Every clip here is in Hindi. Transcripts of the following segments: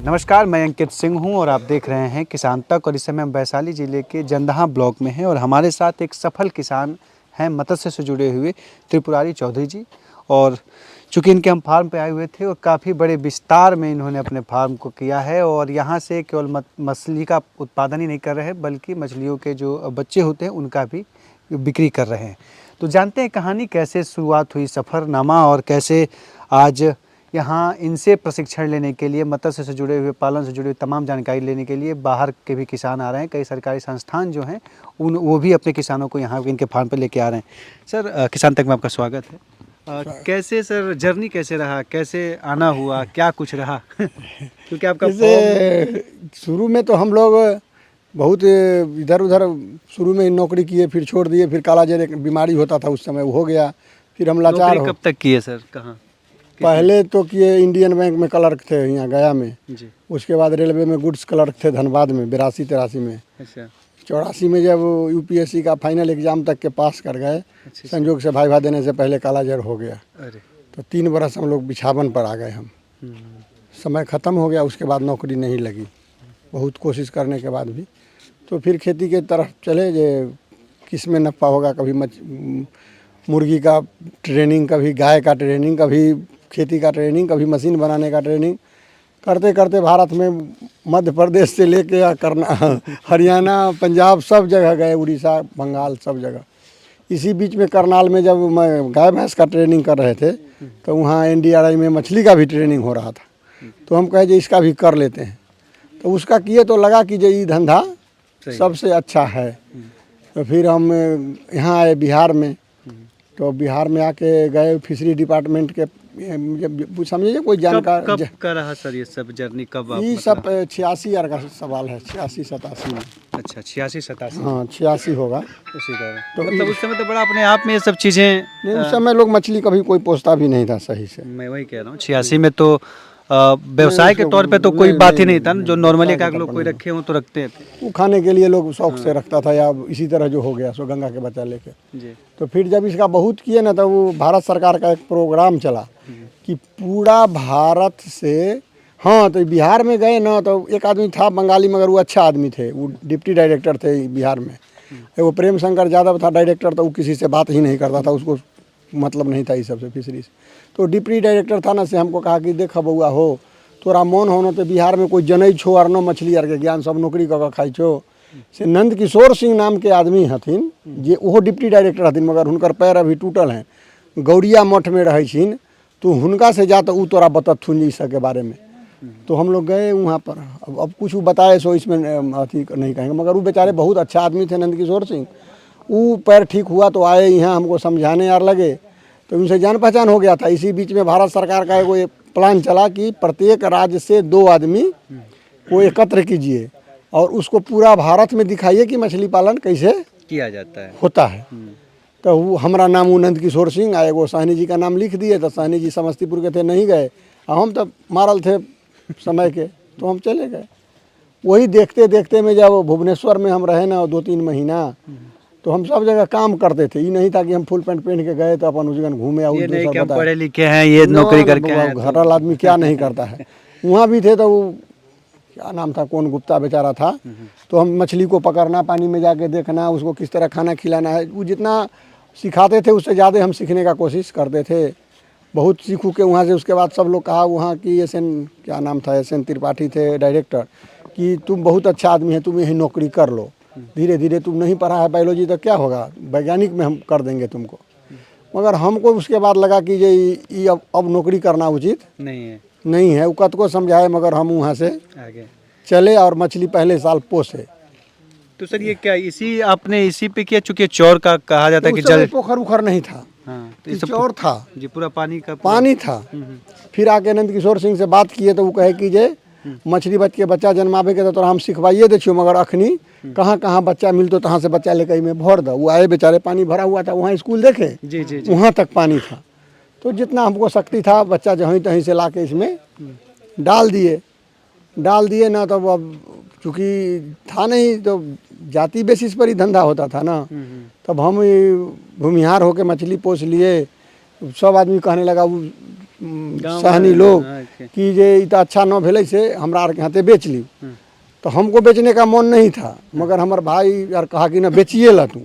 नमस्कार, मैं अंकित सिंह हूं और आप देख रहे हैं किसान तक। और इस समय हम वैशाली ज़िले के जंदाहा ब्लॉक में हैं और हमारे साथ एक सफल किसान हैं मत्स्य से जुड़े हुए त्रिपुरारी चौधरी जी। और चूँकि इनके हम फार्म पे आए हुए थे और काफ़ी बड़े विस्तार में इन्होंने अपने फार्म को किया है और यहाँ से केवल मछली का उत्पादन ही नहीं कर रहे हैं बल्कि मछलियों के जो बच्चे होते हैं उनका भी बिक्री कर रहे हैं। तो जानते हैं कहानी कैसे शुरुआत हुई, सफ़रनामा, और कैसे आज यहाँ इनसे प्रशिक्षण लेने के लिए, मत्स्य से जुड़े हुए, पालन से जुड़े हुए तमाम जानकारी लेने के लिए बाहर के भी किसान आ रहे हैं। कई सरकारी संस्थान जो हैं वो भी अपने किसानों को यहाँ इनके फार्म पे लेके आ रहे हैं। सर, किसान तक में आपका स्वागत है। कैसे सर जर्नी कैसे रहा, कैसे आना हुआ, क्या कुछ रहा? क्योंकि आपका शुरू में तो हम लोग बहुत इधर उधर शुरू में नौकरी किए, फिर छोड़ दिए, फिर कालाजार एक बीमारी होता था उस समय, वो हो गया। फिर हम लाचार हो। कब तक किए सर, कहाँ? पहले तो किए इंडियन बैंक में क्लर्क थे यहाँ गया में जी। उसके बाद रेलवे में गुड्स क्लर्क थे धनबाद में 82-83 में। अच्छा। 84 में जब यूपीएससी का फाइनल एग्जाम तक के पास कर गए, अच्छा। संयोग से भाई देने से पहले कालाजार हो गया। अरे। तो 3 बरस हम लोग बिछावन पर आ गए। हम समय ख़त्म हो गया, उसके बाद नौकरी नहीं लगी, बहुत कोशिश करने के बाद भी। तो फिर खेती के तरफ चले, जे किस में नफ़ा होगा, कभी मुर्गी का ट्रेनिंग, कभी गाय का ट्रेनिंग, कभी खेती का ट्रेनिंग, कभी मशीन बनाने का ट्रेनिंग। करते करते भारत में मध्य प्रदेश से लेके हरियाणा, पंजाब सब जगह गए, उड़ीसा, बंगाल सब जगह। इसी बीच में करनाल में जब मैं गाय भैंस का ट्रेनिंग कर रहे थे तो वहाँ एनडीआरआई में मछली का भी ट्रेनिंग हो रहा था। तो हम कहे जो इसका भी कर लेते हैं। तो उसका किए तो लगा कि जो ये धंधा सबसे अच्छा है। तो फिर हम यहाँ आए बिहार में। तो बिहार में आके गए फिशरी डिपार्टमेंट के, समझिए कोई जानकार। कब का रहा सर ये सब जर्नी, कब आप? ये सब 86 का सवाल है, 86-87 में। अच्छा, 86-87। हाँ 86 होगा उसी तरह। तो मतलब उस समय तो बड़ा अपने आप में ये सब चीज़ें नहीं, उस समय लोग मछली कभी कोई पोसता भी नहीं था सही से। मैं वही कह रहा हूँ, 86 में तो व्यवसाय के तौर पे तो कोई बात ही नहीं था ना। जो नॉर्मली एक लोग कोई रखे हो तो रखते थे, वो खाने के लिए लोग शौक से रखता था, या इसी तरह जो हो गया सो गंगा के बच्चा लेके। जी। तो फिर जब इसका बहुत किए ना, तो वो भारत सरकार का एक प्रोग्राम चला कि पूरा भारत से, हाँ तो बिहार में गए ना, तो एक आदमी था बंगाली, मगर वो अच्छा आदमी थे, वो डिप्टी डायरेक्टर थे बिहार में। वो प्रेम शंकर यादव था डायरेक्टर, तो वो किसी से बात ही नहीं करता था, उसको मतलब नहीं था इस सबसे, फिशरी से। तो डिप्टी डायरेक्टर था ना, से हमको कहा कि देख बउआ हो, तोरा मन हो न तो बिहार में कोई जनै छो और न मछली आर के ज्ञान, सब नौकरी कऽ खाई छो। से नंद किशोर सिंह नाम के आदमी हथिन, जे वो डिप्टी डायरेक्टर हथिन, मगर हुनकर पैर अभी टूटल हैं, गौरिया मठ में रहै छिन। तो हुनका से जा तो ऊ तोरा बतथुन इस के बारे में। तो हम लोग गए वहाँ पर। अब कुछ बताए सो इसमें अथी नहीं कहेंगे, मगर वो बेचारे बहुत अच्छा आदमी थे नंद किशोर सिंह। वो पैर ठीक हुआ तो आए यहाँ हमको समझाने यार लगे, तो उनसे जान पहचान हो गया था। इसी बीच में भारत सरकार का एक प्लान चला कि प्रत्येक राज्य से 2 आदमी को एकत्र कीजिए और उसको पूरा भारत में दिखाइए कि मछली पालन कैसे किया जाता है, होता है। तो वो हमारा नाम नंद किशोर सिंह आए, वो साहनी जी का नाम लिख दिए। तो साहनी जी समस्तीपुर के थे, नहीं गए। हम तो मारल थे समय के, तो हम चले गए। वही देखते देखते में जब भुवनेश्वर में हम रहे ना 2-3 महीना, तो हम सब जगह काम करते थे। ये नहीं था कि हम फुल पैंट पहन के गए तो अपन उस जगह घूमे और नहीं कि हम पढ़े लिखे हैं, ये नौकरी करके आए। घर वाला आदमी क्या नहीं करता है। वहाँ भी थे तो वो क्या नाम था, कौन गुप्ता बेचारा था। तो हम मछली को पकड़ना, पानी में जाके देखना, उसको किस तरह खाना खिलाना है, वो जितना सिखाते थे उससे ज़्यादा हम सीखने का कोशिश करते थे। बहुत सीखू के वहाँ से। उसके बाद सब लोग कहा वहाँ की SN क्या नाम था, SN त्रिपाठी थे डायरेक्टर, कि तुम बहुत अच्छा आदमी है, तुम यही नौकरी कर लो, धीरे धीरे तुम नहीं पढ़ा है बायोलॉजी तो क्या होगा, वैज्ञानिक में हम कर देंगे तुमको। मगर हमको उसके बाद लगा कि ये अब नौकरी करना उचित नहीं है। वो कत को समझाए, मगर हम वहाँ से आगे चले और मछली पहले साल पोसे। तो सर ये क्या इसी आपने इसी पे किया, चूंकि चौर का कहा जाता है कि जल पोखर उखर नहीं था। हाँ, तो चौर था जी, पूरा पानी था। फिर आके नंद किशोर सिंह से बात किए तो वो कहे कि जे मछली के बच्चा जन्मावे के तो हम सिखवाइए दे छियो, मगर अखनी कहाँ कहाँ बच्चा मिलतो तहाँ से बच्चा लेकर में भर दो। वो आए बेचारे, पानी भरा हुआ था, वहाँ स्कूल देखे जी, जी, जी। वहाँ तक पानी था। तो जितना हमको शक्ति था बच्चा जहीं तहीं से ला के इसमें डाल दिए ना। तब अब चूँकि था नहीं, तो जाति बेसिस पर ही धंधा होता था ना। तब हम भूमिहार होके मछली पोस लिए। सब आदमी कहने लगा, सहनी लोग कि ये इतना अच्छा न भेले से हमरा आर के हाथे बेच ली। तो हमको बेचने का मन नहीं था, मगर हमार भाई यार कहा कि ना बेचिए ला तू।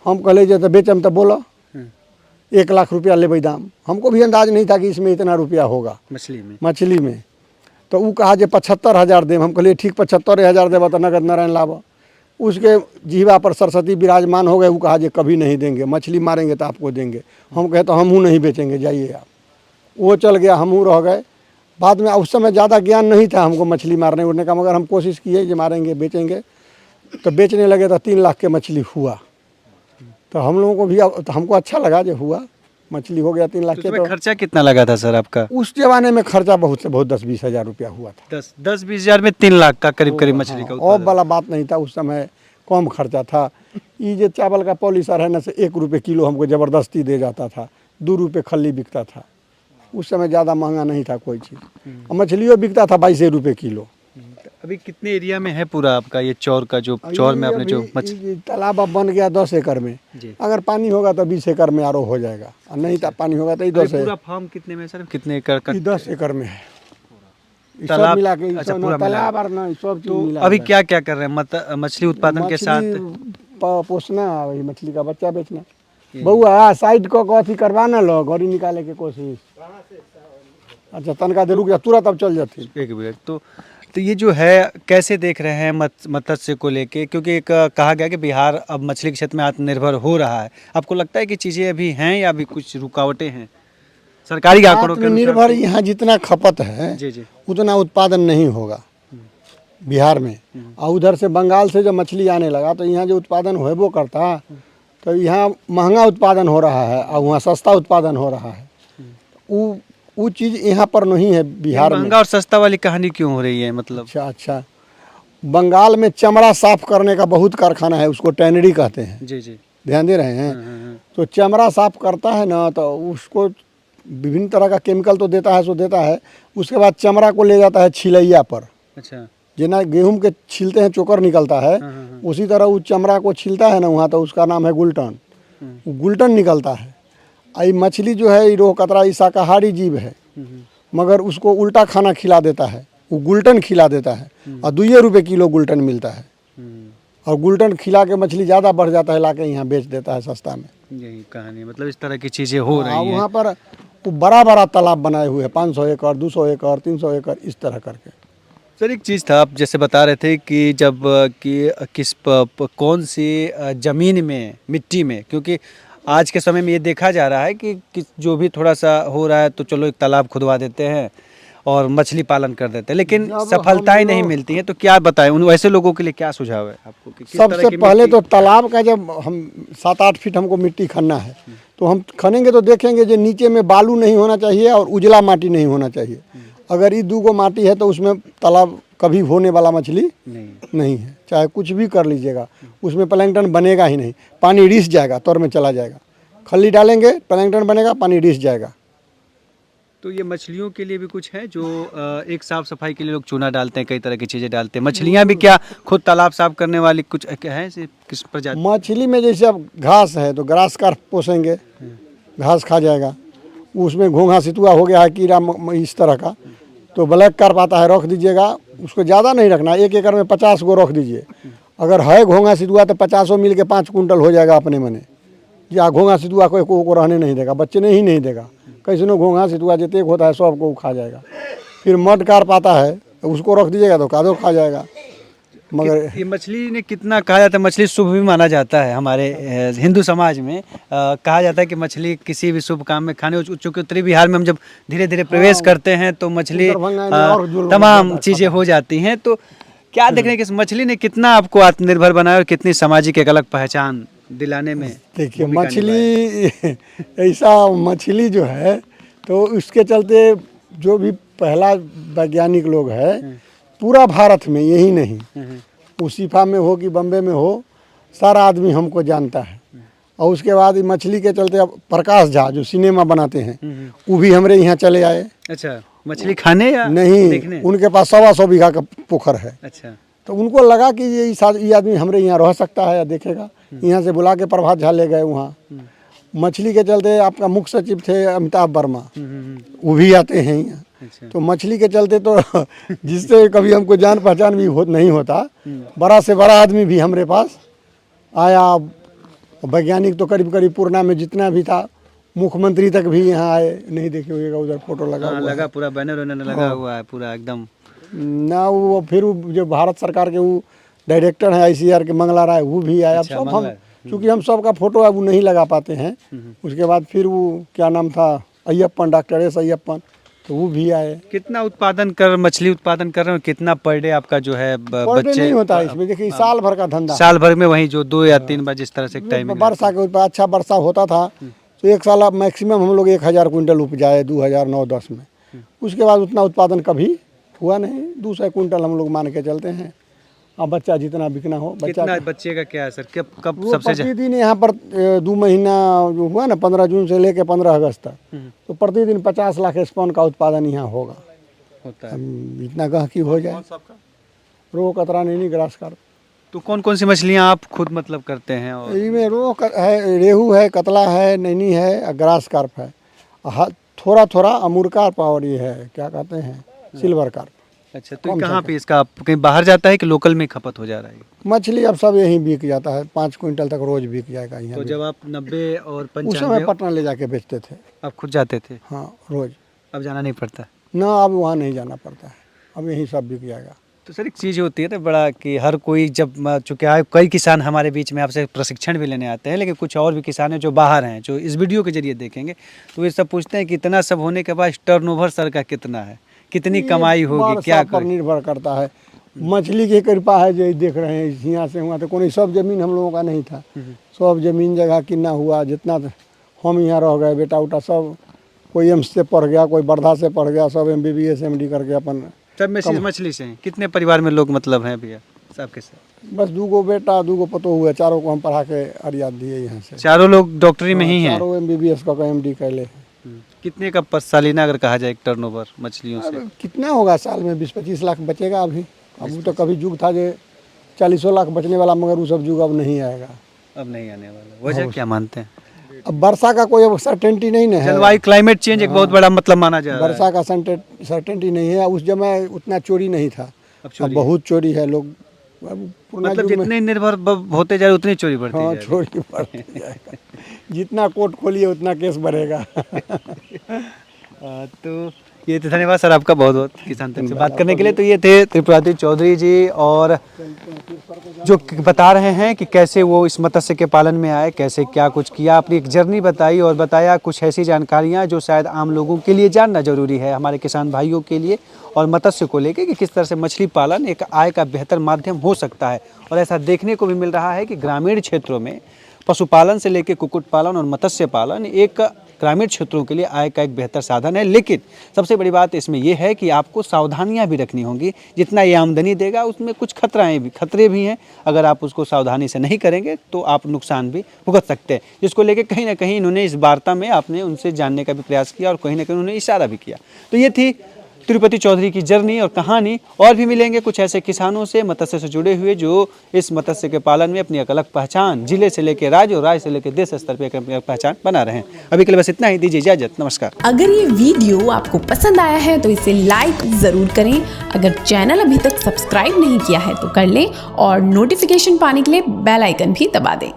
हम कहले जे तो बेचम तो बोलो 1 लाख रुपया लेबै दाम। हमको भी अंदाज नहीं था कि इसमें इतना रुपया होगा मछली में। तो वो कहा जे 75,000 देम। हम कहले ठीक 75,000 देवा तो नगद नारायण लाभ। उसके जीवा पर सरस्वती विराजमान हो गए। वो कहा जे कभी नहीं देंगे, मछली मारेंगे तो आपको देंगे। हम कहे तो हमहू नहीं बेचेंगे, जाइए आप। वो चल गया, हमहू रह गए। बाद में उस समय ज़्यादा ज्ञान नहीं था हमको मछली मारने उड़ने का, मगर हम कोशिश किए कि मारेंगे बेचेंगे। तो बेचने लगे तो 3 लाख के मछली हुआ। तो हम लोगों को भी तो हमको अच्छा लगा जो हुआ, मछली हो गया 3 लाख के। तो खर्चा कितना लगा था सर आपका? उस जमाने में खर्चा बहुत से बहुत 10-20 हज़ार रुपया हुआ था। 10-20 हज़ार में 3 लाख का करीब करीब मछली का और वाला बात नहीं था, उस समय कम खर्चा था। ये जो चावल का पॉलिसर है ना से 1 रुपये किलो हमको ज़बरदस्ती दे जाता था। 2 रुपये खल्ली बिकता था। उस समय ज़्यादा महंगा नहीं था कोई चीज़। मछलियों बिकता था 22 रुपये किलो। अभी कितने एरिया में है पूरा आपका ये चौर का, जो चौर में आपने जो तालाब अब बन गया 10 एकड़ में। अगर पानी होगा तो 20 एकड़ में आरो हो जाएगा, और नहीं तो पानी होगा तो 10 पूरा फार्म कितने में सर, कितने एकड़ का? 10 एकड़ में है तालाब मिला के। अच्छा, पूरा तालाब और ना सब चीज मिला। अभी क्या क्या कर रहे हैं मछली उत्पादन के साथ? पोसना, वही मछली का बच्चा बेचना। बउआ साइड को अथी करवाना लो, गौरी निकाले के कोशिश। अच्छा तनका दे रुक जा, तुरंत अब चल जाती। एक मिनट। तो ये जो है कैसे देख रहे हैं मत्स्य को लेके, क्योंकि एक कहा गया कि बिहार अब मछली के क्षेत्र में आत्मनिर्भर हो रहा है। आपको लगता है कि चीज़ें अभी हैं या अभी कुछ रुकावटें हैं सरकारी आंकड़ों के? निर्भर यहाँ जितना खपत है जी उतना उत्पादन नहीं होगा बिहार में। और उधर से बंगाल से जब मछली आने लगा तो यहाँ जो उत्पादन होबो करता, तो यहाँ महंगा उत्पादन हो रहा है और वहाँ सस्ता उत्पादन हो रहा है। वो चीज़ यहाँ पर नहीं है बिहार में। महंगा और सस्ता वाली कहानी क्यों हो रही है मतलब? अच्छा, बंगाल में चमड़ा साफ करने का बहुत कारखाना है, उसको टैनरी कहते हैं। जी ध्यान दे रहे हैं? तो चमड़ा साफ करता है ना, तो उसको विभिन्न तरह का केमिकल तो देता है, सो देता है। उसके बाद चमड़ा को ले जाता है छिलैया पर। अच्छा, जिना गेहूं के छीलते हैं चोकर निकलता है, उसी तरह वो चमड़ा को छीलता है ना वहाँ, तो उसका नाम है गुलटन। गुलटन निकलता है। आई मछली जो है रोह कतरा शाकाहारी जीव है, मगर उसको उल्टा खाना खिला देता है, वो गुलटन खिला देता है और 2 रुपये किलो गुलटन मिलता है। और गुलटन खिला के मछली ज़्यादा बढ़ जाता है, लाके यहाँ बेच देता है सस्ता में। यही कहानी, मतलब इस तरह की चीज़ें हो रही हैं। वहाँ पर वो बड़ा तालाब बनाए हुए हैं, 500 एकड़, 200 एकड़, 300 एकड़, इस तरह करके। सर एक चीज़ था, आप जैसे बता रहे थे कि जब कौन सी ज़मीन में, मिट्टी में, क्योंकि आज के समय में ये देखा जा रहा है कि जो भी थोड़ा सा हो रहा है तो चलो एक तालाब खुदवा देते हैं और मछली पालन कर देते हैं, लेकिन सफलताएं नहीं मिलती हैं। तो क्या बताएं उन वैसे लोगों के लिए, क्या सुझाव है आपको कि किस तरह की? सबसे पहले तो तालाब का जब हम 7-8 फीट हमको मिट्टी खनना है, तो हम खनेंगे तो देखेंगे जो नीचे में बालू नहीं होना चाहिए और उजला माटी नहीं होना चाहिए। अगर ये 2 माटी है तो उसमें तालाब कभी होने वाला मछली नहीं है। चाहे कुछ भी कर लीजिएगा, उसमें प्लैंकटन बनेगा ही नहीं। पानी रिस जाएगा, तौर में चला जाएगा। खल्ली डालेंगे, प्लैंकटन बनेगा, पानी रिस जाएगा। तो ये मछलियों के लिए भी कुछ है जो एक साफ सफाई के लिए लोग चूना डालते हैं, कई तरह की चीज़ें डालते हैं। मछलियाँ भी क्या खुद तालाब साफ करने वाली कुछ है किस प्रजाति? मछली में जैसे अब घास है तो ग्रास कार्प पोसेंगे, घास खा जाएगा। उसमें घोंघा सितुआ हो गया है, कीड़ा इस तरह का, तो ब्लैक कार्प आता है, रख दीजिएगा। उसको ज़्यादा नहीं रखना, 1 एकड़ में 50 गो रख दीजिए। अगर है घोंघा सितुआ तो 50 मिल के 5 कुंटल हो जाएगा अपने मने। या घोंघा सितुआ को रहने नहीं देगा, बच्चे नहीं देगा। कैसे नो घोंघा सितुआ जितने होता है सबको खा जाएगा। फिर मड कार्प आता है, उसको रख दीजिएगा तो कादो खा जाएगा। मगर ये मछली ने कितना कहा जाता है, मछली शुभ भी माना जाता है हमारे हिंदू समाज में। कहा जाता है कि मछली किसी भी शुभ काम में खाने, चूँकि उत्तरी बिहार में हम जब धीरे धीरे प्रवेश करते हैं तो मछली तमाम चीज़ें हो जाती हैं। तो क्या देख रहे हैं कि इस मछली ने कितना आपको आत्मनिर्भर बनाया और कितनी सामाजिक एक अलग पहचान दिलाने में? देखिए मछली ऐसा मछली जो है, तो उसके चलते जो भी पहला वैज्ञानिक लोग है पूरा भारत में, यही नहीं, उसीफा में हो कि बम्बे में हो, सारा आदमी हमको जानता है। और उसके बाद मछली के चलते अब प्रकाश झा जो सिनेमा बनाते हैं वो भी हमारे यहाँ चले आए। अच्छा, मछली खाने या नहीं देखने? उनके पास 125 बीघा का पोखर है। अच्छा, तो उनको लगा कि ये आदमी हमारे यहाँ रह सकता है या देखेगा। यहाँ से बुला के प्रभात झा ले गए वहाँ। मछली के चलते आपका मुख्य सचिव थे अमिताभ वर्मा, वो भी आते हैं यहाँ। अच्छा। तो मछली के चलते तो जिससे कभी हमको जान पहचान भी नहीं होता, बड़ा से बड़ा आदमी भी हमारे पास आया। वैज्ञानिक तो करीब करीब पूर्णा में जितना भी था, मुख्यमंत्री तक भी यहाँ आए। नहीं देखे होगा उधर फोटो लगा हुआ लगा, पूरा बैनर वैनर लगा हुआ है पूरा एकदम ना। वो फिर वो जो भारत सरकार के वो डायरेक्टर हैं ICR के मंगला राय, वो भी आया। अब सब हम चूँकि हम सब का फोटो अब नहीं लगा पाते हैं, उसके बाद फिर वो क्या नाम था अय्यप्पन, डॉक्टर S अय्यप्पन, तो वो भी आए। कितना उत्पादन कर मछली उत्पादन कर रहे हो, कितना पर डे आपका जो है पर डे नहीं होता है इसमें, देखिए साल भर का धंधा, साल भर में वही जो 2 या 3 बार जिस तरह से टाइम वर्षा के ऊपर अच्छा वर्षा होता था तो एक साल अब मैक्सिमम हम लोग 1000 क्विंटल उपजाए 2009-10 में। उसके बाद उतना उत्पादन कभी हुआ नहीं। 200 क्विंटल हम लोग मान के चलते हैं। अब बच्चा जितना बिकना हो, कितना बच्चे का क्या है सर, कब वो सबसे प्रतिदिन यहाँ पर 2 महीना जो हुआ ना, 15 जून से लेके 15 अगस्त तक, तो प्रतिदिन 50 लाख स्पॉन का उत्पादन यहाँ होगा। होता है इतना गहकी हो जाए। रोहू, कतरा, नैनी, ग्रास कार्प। तो कौन कौन सी मछलियाँ आप खुद मतलब करते हैं? और इसमें रोहू है, रेहू है, कतला है, नैनी है, ग्रास कार्प है, थोड़ा थोड़ा अमूर कार्प और ये है क्या कहते हैं सिल्वर कार्प। अच्छा, तो कहाँ पे इसका कहीं बाहर जाता है कि लोकल में खपत हो जा रहा है? मछली अब सब यहीं बिक जाता है, 5 क्विंटल तक रोज बिक जाएगा यहाँ। तो जब आप 90 और 95 उस समय पटना ले जाके बेचते थे। आप खुद जाते थे? हाँ, रोज। अब जाना नहीं पड़ता ना, अब वहाँ नहीं जाना पड़ता है, अब यहीं सब बिक जाएगा। तो सर एक चीज़ होती है ना बड़ा कि हर कोई जब चूँकि कई किसान हमारे बीच में आपसे प्रशिक्षण भी लेने आते हैं, लेकिन कुछ और भी किसान हैं जो बाहर हैं, जो इस वीडियो के जरिए देखेंगे तो वे सब पूछते हैं कि इतना सब होने के बाद टर्नओवर सर का कितना है, कितनी कमाई होगी, क्या पर निर्भर करता है। मछली की कृपा है जो देख रहे हैं, यहाँ से हुआ तो कोई सब जमीन हम लोगों का नहीं था। सब जमीन जगह कितना हुआ, जितना हम यहाँ रह गए, बेटा उटा सब कोई एम्स से पढ़ गया, कोई वर्धा से पढ़ गया, सब MBBS MD करके अपन। सब में मछली से हैं। कितने परिवार में लोग मतलब हैं भैया सबके साथ? बस 2 बेटा 2 पतो हुए, चारों को हम पढ़ा के अरियात दिए यहाँ से। चारों लोग डॉक्टरी में ही हैं? चारों MBBS का MD कर ले। कितने का सालाना अगर कहा जाए एक टर्नओवर मछलियों से? कितना होगा साल में? 20-25 लाख बचेगा अभी। अब तो कभी युग था जो 40 लाख बचने वाला, मगर वो सब युग अब नहीं आएगा। अब नहीं आने वाला। वजह क्या मानते हैं? अब वर्षा का कोई सर्टेनिटी नहीं है। जलवायु क्लाइमेट चेंज एक बहुत बड़ा मतलब माना जा रहा है। वर्षा का सर्टेनिटी नहीं है। उस समय उतना चोरी नहीं था, अब बहुत चोरी है। लोग मतलब जितने निर्भर होते जाए उतनी चोरी बढ़ती है। हाँ, चोरी बढ़ती जाएगा। जितना कोर्ट खोलिए उतना केस बढ़ेगा। तो ये तो धन्यवाद सर आपका बहुत बहुत किसान तक से बात करने के लिए। तो ये थे त्रिपुरारी चौधरी जी, और जो बता रहे हैं कि कैसे वो इस मत्स्य के पालन में आए, कैसे क्या कुछ किया, अपनी एक जर्नी बताई और बताया कुछ ऐसी जानकारियाँ जो शायद आम लोगों के लिए जानना जरूरी है, हमारे किसान भाइयों के लिए, और मत्स्य को लेकर कि किस तरह से मछली पालन एक आय का बेहतर माध्यम हो सकता है। और ऐसा देखने को भी मिल रहा है कि ग्रामीण क्षेत्रों में पशुपालन से लेकर कुक्कुट पालन और मत्स्य पालन एक ग्रामीण क्षेत्रों के लिए आय का एक बेहतर साधन है। लेकिन सबसे बड़ी बात इसमें यह है कि आपको सावधानियां भी रखनी होंगी। जितना ये आमदनी देगा उसमें कुछ खतरे भी हैं। अगर आप उसको सावधानी से नहीं करेंगे तो आप नुकसान भी भुगत सकते हैं, जिसको लेकर कहीं ना कहीं इन्होंने इस वार्ता में आपने उनसे जानने का भी प्रयास किया और कहीं ना कहीं उन्होंने इशारा भी किया। तो ये थी तिरुपति चौधरी की जर्नी और कहानी। और भी मिलेंगे कुछ ऐसे किसानों से, मत्स्य से जुड़े हुए, जो इस मत्स्य के पालन में अपनी एक अलग पहचान जिले से लेकर राज्य और राज्य से लेकर देश स्तर पर अपनी पहचान बना रहे हैं। अभी के लिए बस इतना ही, दीजिए इजाजत, नमस्कार। अगर ये वीडियो आपको पसंद आया है तो इसे लाइक जरूर करें। अगर चैनल अभी तक सब्सक्राइब नहीं किया है तो कर लें और नोटिफिकेशन पाने के लिए बेल आइकन भी दबा दें।